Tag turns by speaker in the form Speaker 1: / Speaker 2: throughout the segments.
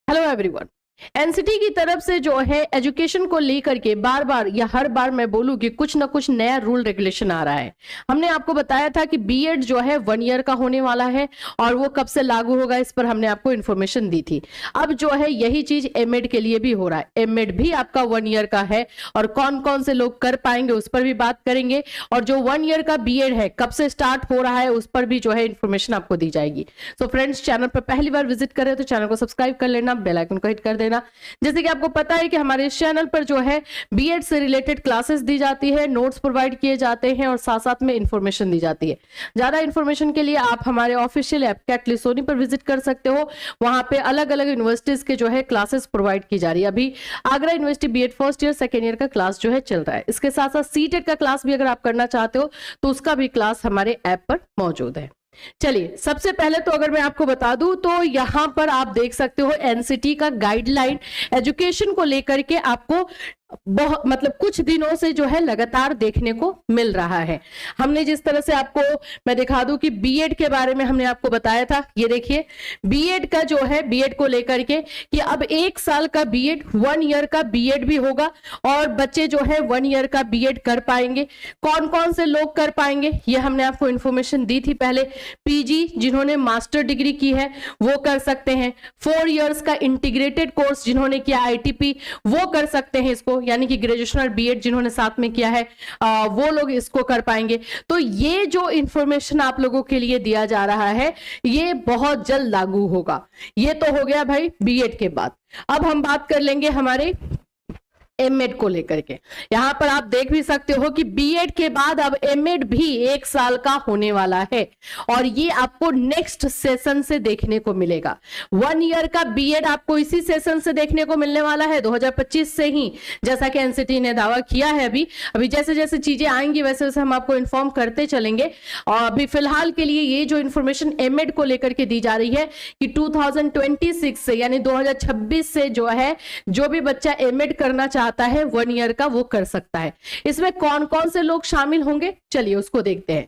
Speaker 1: Hello everyone. NCT की तरफ से जो है एजुकेशन को लेकर के बार बार या हर बार मैं बोलूं कि कुछ ना कुछ नया रूल रेगुलेशन आ रहा है। हमने आपको बताया था कि बीएड जो है 1 ईयर का होने वाला है और वो कब से लागू होगा इस पर हमने आपको इन्फॉर्मेशन दी थी। अब जो है यही चीज एमएड के लिए भी हो रहा है। एमएड भी आपका 1 ईयर का है और कौन कौन से लोग कर पाएंगे उस पर भी बात करेंगे। और जो 1 ईयर का बीएड है कब से स्टार्ट हो रहा है उस पर भी जो है इन्फॉर्मेशन आपको दी जाएगी। सो फ्रेंड्स, चैनल पर पहली बार विजिट कर रहे हो तो चैनल को सब्सक्राइब कर लेना, बेल आइकन को हिट कर देना। जैसे कि आपको पता है कि हमारे इस चैनल पर जो है बीएड से रिलेटेड क्लासेस दी जाती है, नोट्स प्रोवाइड किए जाते हैं और साथ साथ में इंफॉर्मेशन दी जाती है। ज्यादा इंफॉर्मेशन के लिए आप हमारे ऑफिशियल ऐप कैट लिसोनी पर विजिट कर सकते हो। वहां पे अलग अलग यूनिवर्सिटीज के जो है क्लासेस प्रोवाइड की जा रही है। अभी Agra university BEd first year second year का क्लास जो है चल रहा है। इसके साथ साथ सीटेट का क्लास भी अगर आप करना चाहते हो तो उसका भी क्लास हमारे ऐप पर मौजूद है। चलिए, सबसे पहले तो अगर मैं आपको बता दूं तो यहां पर आप देख सकते हो एनसीटी का गाइडलाइन एजुकेशन को लेकर के आपको बहुत मतलब कुछ दिनों से जो है लगातार देखने को मिल रहा है। हमने जिस तरह से आपको मैं दिखा दूं कि बीएड के बारे में हमने आपको बताया था। ये देखिए बीएड का जो है बीएड को लेकर के कि अब 1 साल का बीएड 1 ईयर का बीएड भी होगा और बच्चे जो है 1 ईयर का बीएड कर पाएंगे। कौन कौन से लोग कर पाएंगे ये हमने आपको इंफॉर्मेशन दी थी पहले। पीजी जिन्होंने मास्टर डिग्री की है वो कर सकते हैं। 4 इयर्स का इंटीग्रेटेड कोर्स जिन्होंने किया आईटीपी वो कर सकते हैं इसको, यानी कि ग्रेजुएशन और बीएड जिन्होंने साथ में किया है वो लोग इसको कर पाएंगे। तो ये जो इंफॉर्मेशन आप लोगों के लिए दिया जा रहा है ये बहुत जल्द लागू होगा। ये तो हो गया भाई बीएड के बाद। अब हम बात कर लेंगे हमारे एमएड को लेकर के। यहां पर आप देख भी सकते हो कि बीएड के बाद अब एमएड भी 1 साल का होने वाला है और ये आपको नेक्स्ट सेशन से देखने को मिलेगा। 1 ईयर का बीएड आपको इसी सेशन से देखने को मिलने वाला है 2025 से ही, जैसा कि एनसीटी ने दावा किया है। अभी जैसे जैसे चीजें आएंगी वैसे वैसे हम आपको इन्फॉर्म करते चलेंगे। और अभी फिलहाल के लिए ये जो इन्फॉर्मेशन एमएड को लेकर के दी जा रही है कि 2026 से यानी 2026 से जो है जो भी बच्चा एमएड करना आता है 1 ईयर का वो कर सकता है। इसमें कौन कौन से लोग शामिल होंगे चलिए उसको देखते हैं।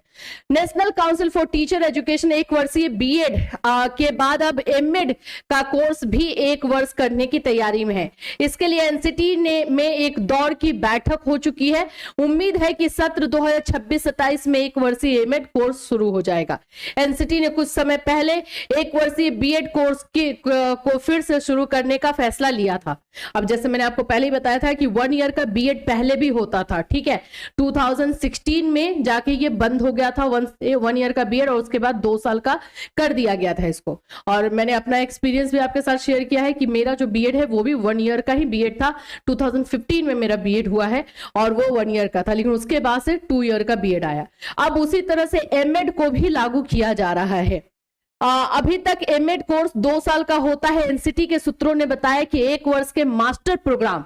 Speaker 1: National council for teacher education 1 वर्षीय बीएड के बाद अब एमएड का कोर्स भी 1 वर्ष करने की तैयारी में है। इसके लिए एनसीटी में एक दौर की बैठक हो चुकी है। उम्मीद है कि सत्र 2026-27 में 1 वर्षीय एमएड कोर्स शुरू हो जाएगा। एनसीटी ने कुछ समय पहले 1 वर्षीय बीएड कोर्स को फिर से शुरू करने का फैसला लिया था। अब जैसे मैंने आपको पहले ही बताया था कि 1 ईयर का बीएड पहले भी होता था, ठीक है। 2016 में जाके ये बंद हो गया था 1 ईयर का बीएड और उसके बाद 2 साल का कर दिया गया था इसको। और मैंने अपना एक्सपीरियंस भी आपके साथ शेयर किया है कि मेरा जो बीएड है वो भी 1 ईयर का ही बीएड था। 2015 में मेरा बीएड हुआ है और वो 1 ईयर का था, लेकिन उसके बाद से 2 ईयर का बीएड आया। अब उसी तरह से एमएड को भी लागू किया जा रहा है। अभी तक एमएड कोर्स 2 साल का होता है। एनसीटी के सूत्रों ने बताया कि 1 वर्ष के मास्टर प्रोग्राम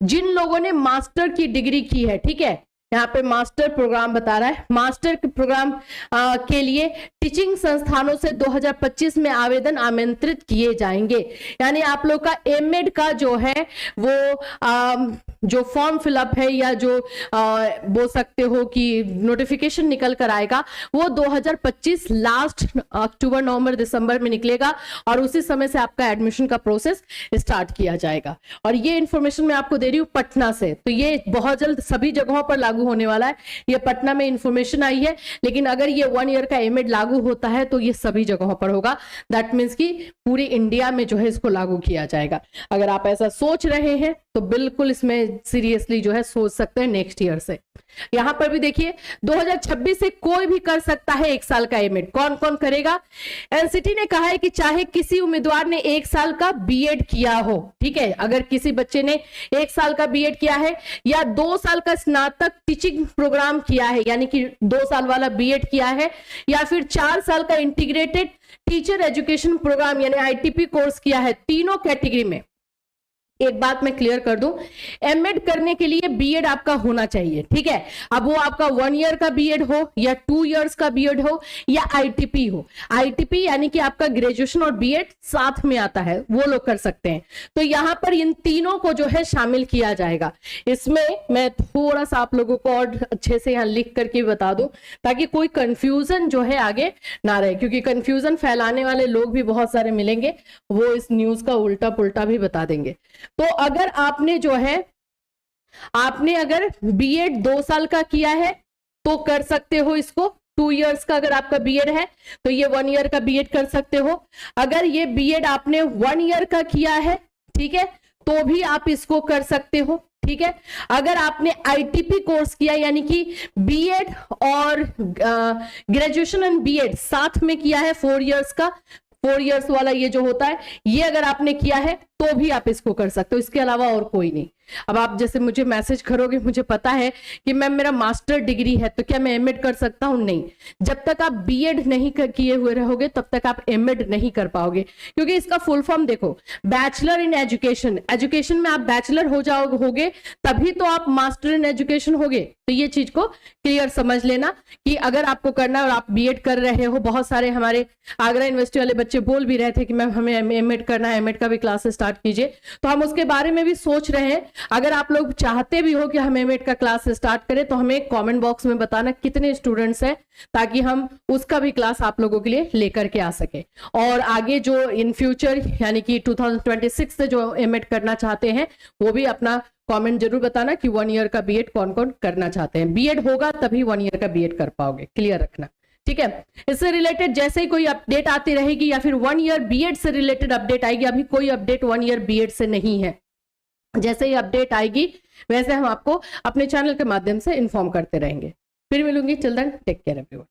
Speaker 1: जिन लोगों ने मास्टर की डिग्री की है, ठीक है, यहाँ पे मास्टर प्रोग्राम बता रहा है। मास्टर प्रोग्राम के लिए टीचिंग संस्थानों से 2025 में आवेदन आमंत्रित किए जाएंगे। यानी आप लोग का एमएड का जो है वो जो फॉर्म फिलअप है या जो बोल सकते हो कि नोटिफिकेशन निकल कर आएगा वो 2025 लास्ट अक्टूबर नवंबर दिसंबर में निकलेगा और उसी समय से आपका एडमिशन का प्रोसेस स्टार्ट किया जाएगा। और ये इंफॉर्मेशन मैं आपको दे रही हूँ पटना से, तो ये बहुत जल्द सभी जगहों पर लागू होने वाला है। ये पटना में इंफॉर्मेशन आई है, लेकिन अगर ये 1 ईयर का एमएड लागू होता है तो ये सभी जगहों पर होगा। दैट मीन्स कि पूरी इंडिया में जो है इसको लागू किया जाएगा। अगर आप ऐसा सोच रहे हैं तो बिल्कुल इसमें सीरियसली जो है सोच सकते हैं नेक्स्ट ईयर से। यहां पर भी देखिए 2026 से कोई भी कर सकता है 1 साल का एमएड। कौन कौन करेगा? एनसीटी ने कहा है कि चाहे किसी उम्मीदवार ने 1 साल का बीएड किया हो, ठीक है, अगर किसी बच्चे ने 1 साल का बीएड किया है या 2 साल का स्नातक टीचिंग प्रोग्राम किया है यानी कि 2 साल वाला बीएड किया है या फिर 4 साल का इंटीग्रेटेड टीचर एजुकेशन प्रोग्राम यानी आईटीपी कोर्स किया है, तीनों कैटेगरी में एक बात मैं क्लियर कर दूं, एमएड करने के लिए बीएड आपका होना चाहिए, ठीक है। अब वो आपका 1 ईयर का बीएड हो या 2 इयर्स का बीएड हो या आईटीपी हो, आईटीपी यानी कि आपका ग्रेजुएशन और बीएड साथ में आता है, वो लोग कर सकते हैं। तो यहां पर इन तीनों को जो है शामिल किया जाएगा। इसमें मैं थोड़ा सा आप लोगों को और अच्छे से यहां लिख करके बता दूं ताकि कोई कंफ्यूजन जो है आगे ना रहे, क्योंकि कंफ्यूजन फैलाने वाले लोग भी बहुत सारे मिलेंगे, वो इस न्यूज का उल्टा पुल्टा भी बता देंगे। तो अगर आपने जो है आपने अगर बीएड 2 साल का किया है तो कर सकते हो इसको। 2 इयर्स का अगर आपका बीएड है तो ये 1 ईयर का बीएड कर सकते हो। अगर ये बीएड आपने 1 ईयर का किया है, ठीक है, तो भी आप इसको कर सकते हो, ठीक है। अगर आपने आईटीपी कोर्स किया यानी कि बीएड और ग्रेजुएशन एंड बीएड साथ में किया है 4 इयर्स का, 4 इयर्स वाला ये जो होता है, ये अगर आपने किया है तो भी आप इसको कर सकते हो, इसके अलावा और कोई नहीं। अब आप जैसे मुझे मैसेज करोगे, मुझे पता है कि मैम मेरा मास्टर डिग्री है तो क्या मैं एमएड कर सकता हूं? नहीं, जब तक आप बीएड नहीं किए हुए रहोगे तब तक आप एमएड नहीं कर पाओगे, क्योंकि इसका फुल फॉर्म देखो, बैचलर इन एजुकेशन, एजुकेशन में आप बैचलर होगे तभी तो आप मास्टर इन एजुकेशन होगे। तो ये चीज को क्लियर समझ लेना कि अगर आपको करना है और आप बीएड कर रहे हो, बहुत सारे हमारे आगरा यूनिवर्सिटी वाले बच्चे बोल भी रहे थे कि मैम हमें एमएड करना है, एमएड का भी क्लासेस स्टार्ट कीजिए, तो हम उसके बारे में भी सोच रहे हैं। अगर आप लोग चाहते भी हो कि हम एमएड का क्लास स्टार्ट करें तो हमें कमेंट बॉक्स में बताना कितने स्टूडेंट्स हैं, ताकि हम उसका भी क्लास आप लोगों के लिए लेकर के आ सके। और आगे जो इन फ्यूचर यानी कि 2026 से जो एमएड करना चाहते हैं वो भी अपना कमेंट जरूर बताना कि 1 ईयर का बीएड कौन कौन करना चाहते हैं। बीएड होगा तभी 1 ईयर का बीएड कर पाओगे, क्लियर रखना, ठीक है। इससे रिलेटेड जैसे ही कोई अपडेट आती रहेगी या फिर 1 ईयर बीएड से रिलेटेड अपडेट आएगी, अभी कोई अपडेट 1 ईयर बीएड से नहीं है, जैसे ही अपडेट आएगी वैसे हम आपको अपने चैनल के माध्यम से इन्फॉर्म करते रहेंगे। फिर मिलूंगी, चिल्ड्रन टेक केयर एवरीवन।